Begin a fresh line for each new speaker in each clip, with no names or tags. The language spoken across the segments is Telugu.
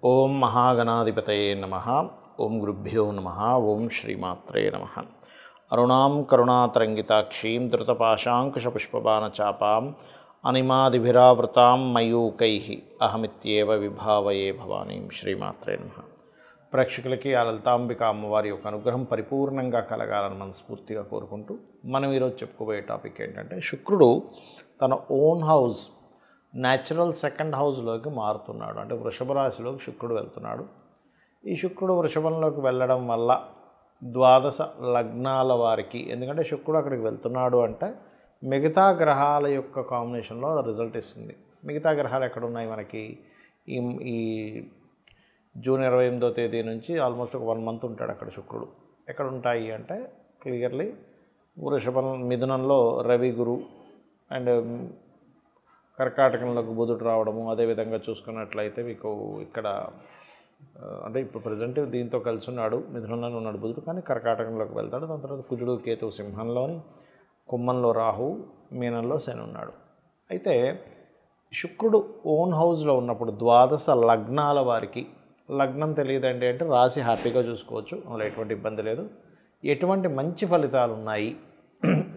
ఓం మహాగణాధిపతయే నమః. ఓం గురుభ్యో నమః. ఓం శ్రీమాత్రే నమః. అరుణాం కరుణాతరంగితాక్షీం ధృతపాశాంకుశపుష్పబాణచాపాం అనిమాదిభిరావృతాం మయూకైః అహమిత్యేవ విభావయే భవానీం. శ్రీమాత్రే నమః. ప్రేక్షకులకి ఆ లలితాంబిక అమ్మవారి యొక్క అనుగ్రహం పరిపూర్ణంగా కలగాలని మనస్ఫూర్తిగా కోరుకుంటూ మనం ఈరోజు చెప్పుకోబోయే టాపిక్ ఏంటంటే, శుక్రుడు తన ఓన్ హౌస్ న్యాచురల్ సెకండ్ హౌస్లోకి మారుతున్నాడు. అంటే వృషభ రాశిలోకి శుక్రుడు వెళ్తున్నాడు. ఈ శుక్రుడు వృషభంలోకి వెళ్ళడం వల్ల ద్వాదశ లగ్నాల వారికి, ఎందుకంటే శుక్రుడు అక్కడికి వెళ్తున్నాడు అంటే మిగతా గ్రహాల యొక్క కాంబినేషన్లో రిజల్ట్ ఇస్తుంది. మిగతా గ్రహాలు ఎక్కడ ఉన్నాయి మనకి? ఈ జూన్ 28వ తేదీ నుంచి ఆల్మోస్ట్ ఒక 1 మంత్ ఉంటాడు అక్కడ శుక్రుడు. ఎక్కడ ఉంటాయి అంటే క్లియర్లీ వృషభం, మిథునంలో రవి, గురు అండ్ కర్కాటకంలోకి బుధుడు రావడము. అదేవిధంగా చూసుకున్నట్లయితే మీకు ఇక్కడ అంటే ఇప్పుడు ప్రజెంట్ దీంతో కలిసి ఉన్నాడు, మిథునంలోనే ఉన్నాడు బుధుడు, కానీ కర్కాటకంలోకి వెళ్తాడు. దాని తర్వాత కుజుడు, కేతువు సింహంలోని, కుంభంలో రాహు, మీనంలో శని ఉన్నాడు. అయితే శుక్రుడు ఓన్ హౌస్లో ఉన్నప్పుడు ద్వాదశ లగ్నాల వారికి, లగ్నం తెలియదండి అంటే రాశి హ్యాపీగా చూసుకోవచ్చు, అందులో ఎటువంటి ఇబ్బంది లేదు. ఎటువంటి మంచి ఫలితాలు ఉన్నాయి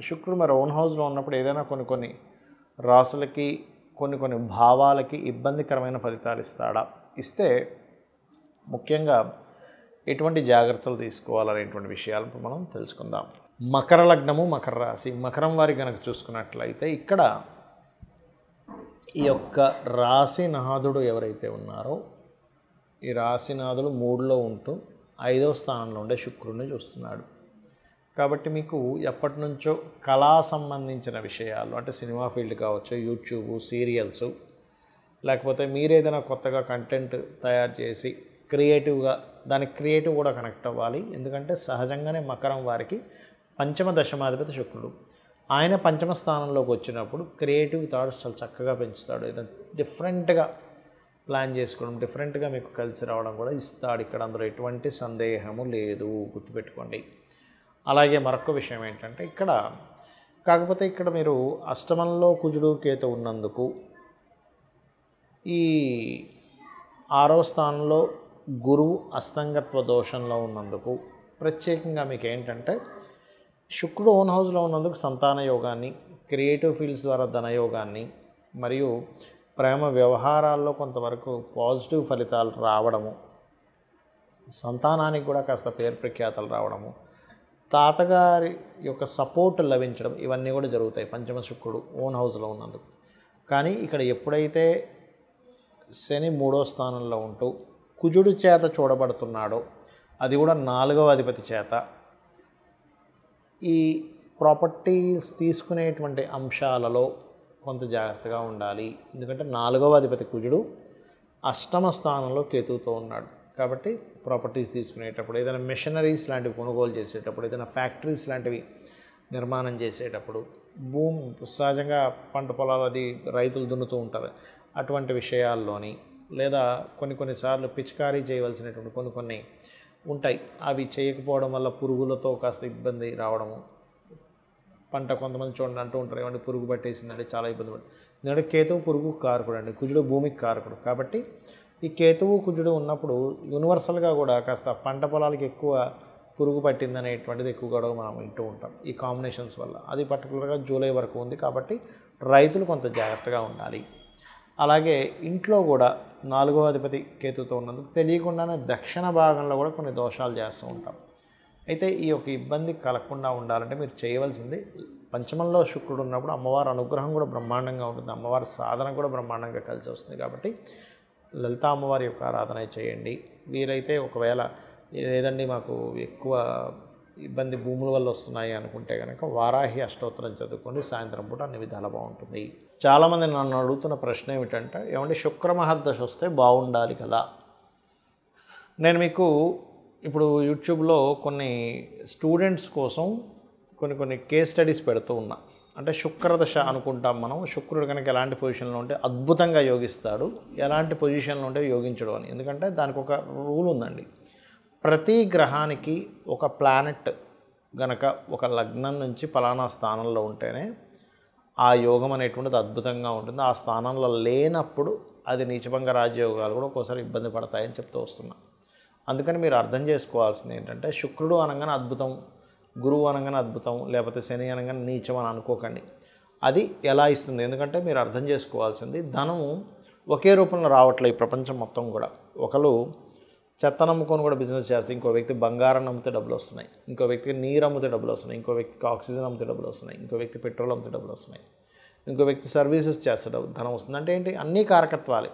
శుక్రుడు మరి ఓన్ హౌస్లో ఉన్నప్పుడు? ఏదైనా కొన్ని రాసులకి, కొన్ని భావాలకి ఇబ్బందికరమైన ఫలితాలు ఇస్తాడా? ఇస్తే ముఖ్యంగా ఎటువంటి జాగ్రత్తలు తీసుకోవాలనేటువంటి విషయాలను మనం తెలుసుకుందాం. మకర లగ్నము, మకర రాశి. మకరం వారి కనుక చూసుకున్నట్లయితే ఇక్కడ ఈ యొక్క రాశినాథుడు ఎవరైతే ఉన్నారో, ఈ రాశినాథుడు 3లో ఉంటూ 5వ స్థానంలో ఉండే శుక్రుడిని చూస్తున్నాడు. కాబట్టి మీకు ఎప్పటి నుంచో కళా సంబంధించిన విషయాలు, అంటే సినిమా ఫీల్డ్ కావచ్చు, యూట్యూబ్, సీరియల్స్, లేకపోతే మీరేదైనా కొత్తగా కంటెంట్ తయారు చేసి క్రియేటివ్గా, దానికి క్రియేటివ్ కూడా కనెక్ట్ అవ్వాలి. ఎందుకంటే సహజంగానే మకరం వారికి పంచమ దశమాధిపతి శుక్రుడు. ఆయన పంచమ స్థానంలోకి వచ్చినప్పుడు క్రియేటివ్ థాట్స్ చాలా చక్కగా పెంచుతాడు. ఏదైనా డిఫరెంట్గా ప్లాన్ చేసుకోవడం, డిఫరెంట్గా మీకు కలిసి రావడం కూడా ఇస్తాడు ఇక్కడ. అందులో ఎటువంటి సందేహము లేదు, గుర్తుపెట్టుకోండి. అలాగే మరొక విషయం ఏంటంటే కాకపోతే ఇక్కడ మీరు అష్టమంలో కుజుడు, కేతు ఉన్నందుకు, ఈ 6వ స్థానంలో గురువు అస్తంగత్వ దోషంలో ఉన్నందుకు ప్రత్యేకంగా మీకు ఏంటంటే శుక్రుడు ఓన్ హౌస్లో ఉన్నందుకు సంతాన యోగాన్ని, క్రియేటివ్ ఫీల్డ్స్ ద్వారా ధనయోగాన్ని, మరియు ప్రేమ వ్యవహారాల్లో కొంతవరకు పాజిటివ్ ఫలితాలు రావడము, సంతానానికి కూడా కాస్త పేరు ప్రఖ్యాతలు రావడము, తాతగారి యొక్క సపోర్ట్ లభించడం, ఇవన్నీ కూడా జరుగుతాయి పంచమ శుక్రుడు ఓన్ హౌస్లో ఉన్నందుకు. కానీ ఇక్కడ ఎప్పుడైతే శని 3వ స్థానంలో ఉంటూ కుజుడి చేత చూడబడుతున్నాడో, అది కూడా 4వ అధిపతి చేత, ఈ ప్రాపర్టీస్ తీసుకునేటువంటి అంశాలలో కొంత జాగ్రత్తగా ఉండాలి. ఎందుకంటే 4వ అధిపతి కుజుడు అష్టమ స్థానంలో కేతువుతో ఉన్నాడు. కాబట్టి ప్రాపర్టీస్ తీసుకునేటప్పుడు, ఏదైనా మెషినరీస్ లాంటివి కొనుగోలు చేసేటప్పుడు, ఏదైనా ఫ్యాక్టరీస్ లాంటివి నిర్మాణం చేసేటప్పుడు, సహజంగా పంట పొలాలు అది రైతులు దున్నుతూ ఉంటారు, అటువంటి విషయాల్లోని, లేదా కొన్నిసార్లు పిచికారీ చేయవలసినటువంటి కొన్ని ఉంటాయి, అవి చేయకపోవడం వల్ల పురుగులతో కాస్త ఇబ్బంది రావడము. పంట కొంతమంది చూడండి అంటూ ఉంటారు, ఏమంటే పురుగు పట్టేసిందంటే చాలా ఇబ్బంది పడుతుంది. ఎందుకంటే కేతువు పురుగు కారకుడు అండి, కుజుడు భూమికి కారకుడు. కాబట్టి ఈ కేతువు కుజుడు ఉన్నప్పుడు యూనివర్సల్గా కూడా కాస్త పంట పొలాలకి ఎక్కువ పురుగు పట్టిందనేటువంటిది ఎక్కువగా మనం వింటూ ఉంటాం ఈ కాంబినేషన్స్ వల్ల. అది పర్టికులర్గా జూలై వరకు ఉంది. కాబట్టి రైతులు కొంత జాగ్రత్తగా ఉండాలి. అలాగే ఇంట్లో కూడా 4వ అధిపతి కేతుతో ఉన్నందుకు తెలియకుండానే దక్షిణ భాగంలో కూడా కొన్ని దోషాలు చేస్తూ ఉంటాం. అయితే ఈ యొక్క ఇబ్బంది కలగకుండా ఉండాలంటే మీరు చేయవలసింది, పంచమంలో శుక్రుడు ఉన్నప్పుడు అమ్మవారి అనుగ్రహం కూడా బ్రహ్మాండంగా ఉంటుంది, అమ్మవారి సాధన కూడా బ్రహ్మాండంగా కలిసి వస్తుంది. కాబట్టి లలితా అమ్మవారి యొక్క ఆరాధన చేయండి. వీరైతే ఒకవేళ లేదండి మాకు ఎక్కువ ఇబ్బంది భూముల వల్ల వస్తున్నాయి అనుకుంటే కనుక వారాహి అష్టోత్తరం చదువుకోండి, సాయంత్రం పూట అన్ని విధాలు బాగుంటుంది. చాలామంది నన్ను అడుగుతున్న ప్రశ్న ఏమిటంటే, ఏమంటే శుక్ర మహర్దశ వస్తే బాగుండాలి కదా. నేను మీకు ఇప్పుడు యూట్యూబ్లో కొన్ని స్టూడెంట్స్ కోసం కొన్ని కేస్ స్టడీస్ పెడుతూ ఉన్నా. అంటే శుక్రదశ అనుకుంటాం మనం, శుక్రుడు కనుక ఎలాంటి పొజిషన్లో ఉంటే అద్భుతంగా యోగిస్తాడు, ఎలాంటి పొజిషన్లో ఉంటే యోగించడు అని. ఎందుకంటే దానికి ఒక రూల్ ఉందండి. ప్రతి గ్రహానికి ఒక ప్లానెట్ గనక ఒక లగ్నం నుంచి ఫలానా స్థానంలో ఉంటేనే ఆ యోగం అనేటువంటిది అద్భుతంగా ఉంటుంది. ఆ స్థానంలో లేనప్పుడు అది నీచభంగ రాజ్యయోగాలు కూడా ఒక్కోసారి ఇబ్బంది పడతాయని చెప్తూ వస్తున్నా. అందుకని మీరు అర్థం చేసుకోవాల్సింది ఏంటంటే శుక్రుడు అనగానే అద్భుతం, గురువు అనగానే అద్భుతం, లేకపోతే శని అనగానే నీచం అని అనుకోకండి. అది ఎలా ఇస్తుంది? ఎందుకంటే మీరు అర్థం చేసుకోవాల్సింది ధనము ఒకే రూపంలో రావట్లే ఈ ప్రపంచం మొత్తం కూడా. ఒకరు చెత్త నమ్ముకొని కూడా బిజినెస్ చేస్తే, ఇంకో వ్యక్తి బంగారం అమ్మితే డబ్బులు వస్తున్నాయి, ఇంకో వ్యక్తికి నీరు అమ్మితే డబ్బులు వస్తున్నాయి, ఇంకో వ్యక్తికి ఆక్సిజన్ అమ్మితే డబ్బులు వస్తున్నాయి, ఇంకో వ్యక్తి పెట్రోల్ అమ్మితే డబ్బులు వస్తున్నాయి, ఇంకో వ్యక్తి సర్వీసెస్ చేస్తే ధనం వస్తుంది. అంటే ఏంటి? అన్నీ కారకత్వాలే.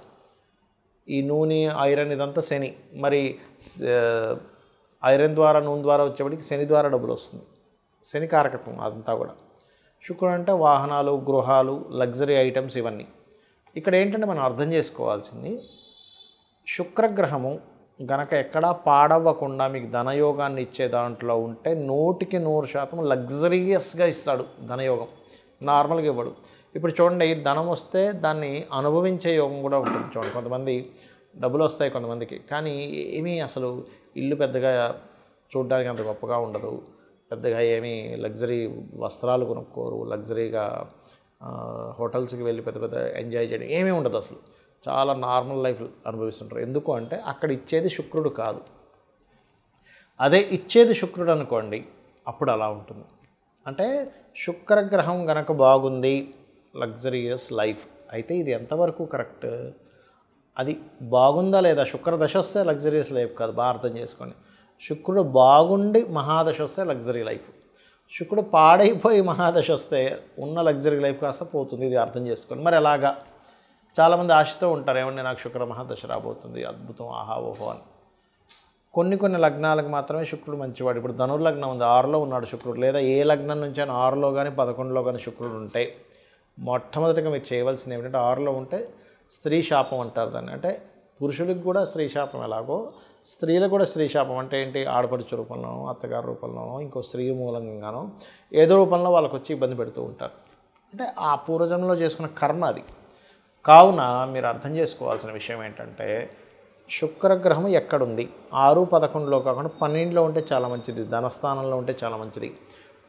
ఈ నూనె, ఐరన్ ఇదంతా శని. మరి ఐరన్ ద్వారా నూనె ద్వారా వచ్చేప్పటికి శని ద్వారా డబ్బులు వస్తుంది. శని కారకత్వం అదంతా కూడా. శుక్రుడు అంటే వాహనాలు, గృహాలు, లగ్జరీ ఐటమ్స్ ఇవన్నీ. ఇక్కడ ఏంటంటే మనం అర్థం చేసుకోవాల్సింది శుక్రగ్రహము గనక ఎక్కడా పాడవ్వకుండా మీకు ధనయోగాన్ని ఇచ్చే దాంట్లో ఉంటే 100% లగ్జరియస్గా ఇస్తాడు ధనయోగం. నార్మల్గా ఇవ్వడు. ఇప్పుడు చూడండి, ధనం వస్తే దాన్ని అనుభవించే యోగం కూడా ఉంటుంది. చూడండి, కొంతమంది డబ్బులు వస్తాయి కొంతమందికి, కానీ ఏమీ అసలు ఇల్లు పెద్దగా చూడడానికి అంత గొప్పగా ఉండదు, పెద్దగా ఏమీ లగ్జరీ వస్త్రాలు కొనుక్కోరు, లగ్జరీగా హోటల్స్కి వెళ్ళి పెద్ద పెద్ద ఎంజాయ్ చేయడం ఏమీ ఉండదు. అసలు చాలా నార్మల్ లైఫ్ అనుభవిస్తుంటారు. ఎందుకు అంటే అక్కడ ఇచ్చేది శుక్రుడు కాదు. అదే ఇచ్చేది శుక్రుడు అనుకోండి, అప్పుడు అలా ఉంటుంది. అంటే శుక్రగ్రహం గనక బాగుంది, లగ్జరియస్ లైఫ్. అయితే ఇది ఎంతవరకు కరెక్ట్? అది బాగుందా లేదా? శుక్రదశ వస్తే లగ్జరియస్ లైఫ్ కాదు, బాగా అర్థం చేసుకోండి. శుక్రుడు బాగుండి మహాదశ వస్తే లగ్జరీ లైఫ్. శుక్రుడు పాడైపోయి మహాదశ వస్తే ఉన్న లగ్జరీ లైఫ్ కాస్త పోతుంది. ఇది అర్థం చేసుకోండి. మరి ఎలాగా? చాలామంది ఆశతో ఉంటారు, ఏమంటే నాకు శుక్ర మహాదశ రాబోతుంది, అద్భుతం, ఆహా ఓహో అని. కొన్ని లగ్నాలకు మాత్రమే శుక్రుడు మంచివాడు. ఇప్పుడు ధనుర్లగ్నం ఉంది, 6లో ఉన్నాడు శుక్రుడు. లేదా ఏ లగ్నం నుంచి అయినా 6లో కానీ 11లో కానీ శుక్రుడు ఉంటే మొట్టమొదటిగా మీరు చేయవలసింది ఏమిటంటే 6లో ఉంటే స్త్రీ శాపం అంటారు దాన్ని. అంటే పురుషులకు కూడా స్త్రీ శాపం ఎలాగో స్త్రీలకు కూడా స్త్రీ శాపం. అంటే ఏంటి? ఆడపడుచు రూపంలోనో, అత్తగారి రూపంలోనో, ఇంకో స్త్రీ మూలంగానో ఏదో రూపంలో వాళ్ళకు వచ్చి ఇబ్బంది పెడుతూ ఉంటారు. అంటే ఆ పూర్వజన్మలో చేసుకున్న కర్మ అది. కావున మీరు అర్థం చేసుకోవాల్సిన విషయం ఏంటంటే శుక్రగ్రహం ఎక్కడుంది? 6, 11లో కాకుండా 12లో ఉంటే చాలా మంచిది, ధనస్థానంలో ఉంటే చాలా మంచిది,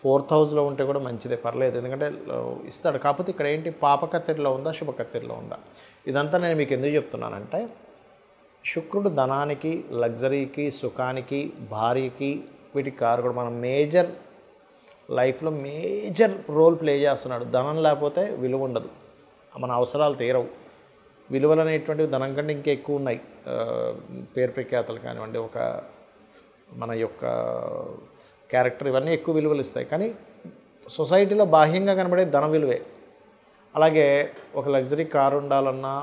4th హౌస్లో ఉంటే కూడా మంచిదే, పర్లేదు. ఎందుకంటే ఇస్తాడు. కాకపోతే ఇక్కడ ఏంటి? పాపకత్తిరిలో ఉందా, శుభకత్తిరిలో ఉందా? ఇదంతా నేను మీకు ఎందుకు చెప్తున్నానంటే శుక్రుడు ధనానికి, లగ్జరీకి, సుఖానికి, భార్యకి, వీటికి కారకుడు. మనం మేజర్ లైఫ్లో మేజర్ రోల్ ప్లే చేస్తున్నాడు. ధనం లేకపోతే విలువ ఉండదు, మన అవసరాలు తీరవు. విలువలు అనేటువంటివి ధనం కంటే ఇంకా ఎక్కువ ఉన్నాయి. పేరు ప్రఖ్యాతలు కానివ్వండి, ఒక మన యొక్క క్యారెక్టర్, ఇవన్నీ ఎక్కువ విలువలు ఇస్తాయి. కానీ సొసైటీలో బాహ్యంగా కనబడే ధన విలువే. అలాగే ఒక లగ్జరీ కారు ఉండాలన్నా,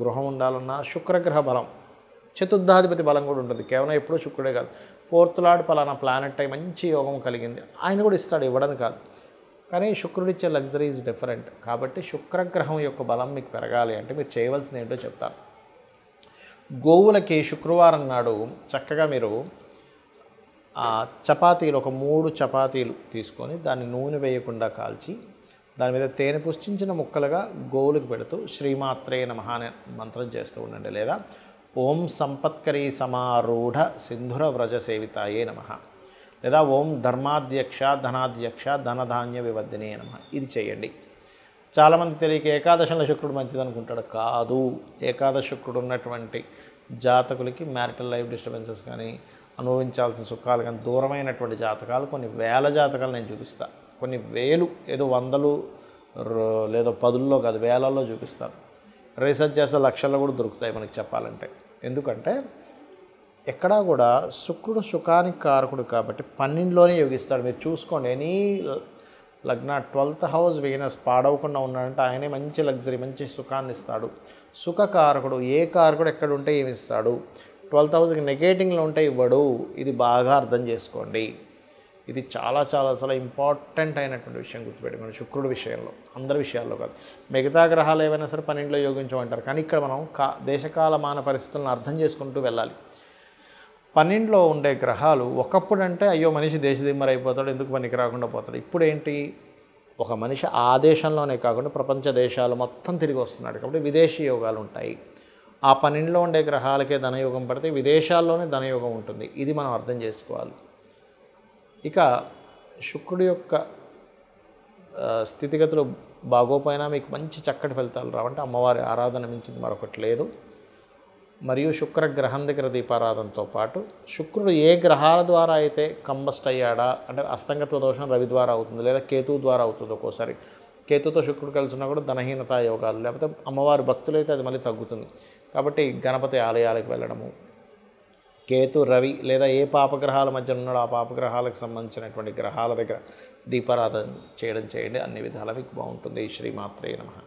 గృహం ఉండాలన్నా శుక్రగ్రహ బలం, చతుర్థాధిపతి బలం కూడా ఉంటుంది. కేవలం ఎప్పుడూ శుక్రుడే కాదు, 4th లార్డ్ పలానా ప్లానెట్ అయి మంచి యోగం కలిగింది, ఆయన కూడా ఇస్తాడు, ఇవ్వడం కాదు. కానీ శుక్రుడిచ్చే లగ్జరీ ఈజ్ డిఫరెంట్. కాబట్టి శుక్రగ్రహం యొక్క బలం మీకు పెరగాలి అంటే మీరు చేయవలసింది ఏంటో చెప్తాను. గోవులకి శుక్రవారం నాడు చక్కగా మీరు చపాతీలు, ఒక 3 చపాతీలు తీసుకొని దాన్ని నూనె వేయకుండా కాల్చి దాని మీద తేనె పుష్టించిన ముక్కలుగా గోవులకు పెడుతూ శ్రీమాత్రే నమః అనే మంత్రం చేస్తూ ఉండండి. లేదా ఓం సంపత్కరీ సమారూఢ సింధుర వ్రజ సేవితాయే నమః, లేదా ఓం ధర్మాధ్యక్ష ధనాధ్యక్ష ధనధాన్య వివర్ధినే నమః. ఇది చేయండి. చాలామంది తెలియక ఏకాదశంలో శుక్రుడు మంచిది అనుకుంటాడు. కాదు. ఏకాదశ శుక్రుడు ఉన్నటువంటి జాతకులకి మ్యారిటల్ లైఫ్ డిస్టర్బెన్సెస్ కానీ, అనుభవించాల్సిన సుఖాలు కానీ దూరమైనటువంటి జాతకాలు కొన్ని వేల జాతకాలు నేను చూపిస్తాను. కొన్ని వేలు, ఏదో 100 లేదో 10లో కాదు, వేలల్లో చూపిస్తాను. రీసెర్చ్ చేస్తే లక్షల్లో కూడా దొరుకుతాయి మనకి చెప్పాలంటే. ఎందుకంటే ఎక్కడా కూడా శుక్రుడు సుఖానికి కారకుడు కాబట్టి 12లోనే యోగిస్తాడు. మీరు చూసుకోండి, ఎనీ లగ్న 12th హౌస్ వీనస్ పాడవకుండా ఉన్నాడంటే ఆయనే మంచి లగ్జరీ, మంచి సుఖాన్ని ఇస్తాడు. సుఖకారకుడు. ఏ కారకుడు ఎక్కడ ఉంటే ఏమి ఇస్తాడు? 12th హౌస్కి నెగేటింగ్లో ఉంటే ఇవ్వడు. ఇది బాగా అర్థం చేసుకోండి. ఇది చాలా చాలా చాలా ఇంపార్టెంట్ అయినటువంటి విషయం గుర్తుపెట్టుకోండి. శుక్రుడి విషయంలో, అందరి విషయాల్లో కాదు. మిగతా గ్రహాలు ఏవైనా సరే 12లో యోగించమంటారు. కానీ ఇక్కడ మనం దేశకాలమాన పరిస్థితులను అర్థం చేసుకుంటూ వెళ్ళాలి. 12లో ఉండే గ్రహాలు ఒకప్పుడు అంటే అయ్యో మనిషి దేశదిమ్మరి అయిపోతాడు, ఎందుకు పనికి రాకుండా పోతాడు. ఇప్పుడు ఏంటి? ఒక మనిషి ఆ దేశంలోనే కాకుండా ప్రపంచ దేశాలు మొత్తం తిరిగి వస్తున్నాడు. కాబట్టి విదేశీ యోగాలు ఉంటాయి. ఆ 12లో ఉండే గ్రహాలకే ధనయోగం పడితే విదేశాల్లోనే ధనయోగం ఉంటుంది. ఇది మనం అర్థం చేసుకోవాలి. ఇక శుక్రుడి యొక్క స్థితిగతులు బాగోపోయినా మీకు మంచి చక్కటి ఫలితాలు రావంటే అమ్మవారి ఆరాధన మించింది మరొకటి లేదు. మరియు శుక్రగ్రహం దగ్గర దీపారాధనతో పాటు శుక్రుడు ఏ గ్రహాల ద్వారా అయితే కంబస్ట్ అయ్యాడా, అంటే అస్తంగత్వ దోషం రవి ద్వారా అవుతుంది, లేదా కేతువు ద్వారా అవుతుంది. ఒక్కోసారి కేతుతో శుక్రుడు కలిసి ఉన్నా కూడా ధనహీనత యోగాలు, లేకపోతే అమ్మవారి భక్తులైతే అది మళ్ళీ తగ్గుతుంది. కాబట్టి గణపతి ఆలయాలకు వెళ్ళడము, కేతు రవి లేదా ఏ పాపగ్రహాల మధ్య ఉన్నాడో ఆ పాపగ్రహాలకు సంబంధించినటువంటి గ్రహాల దగ్గర దీపారాధన చేయండి. అన్ని విధాలా మీకు బాగుంటుంది. శ్రీమాత్రే నమః.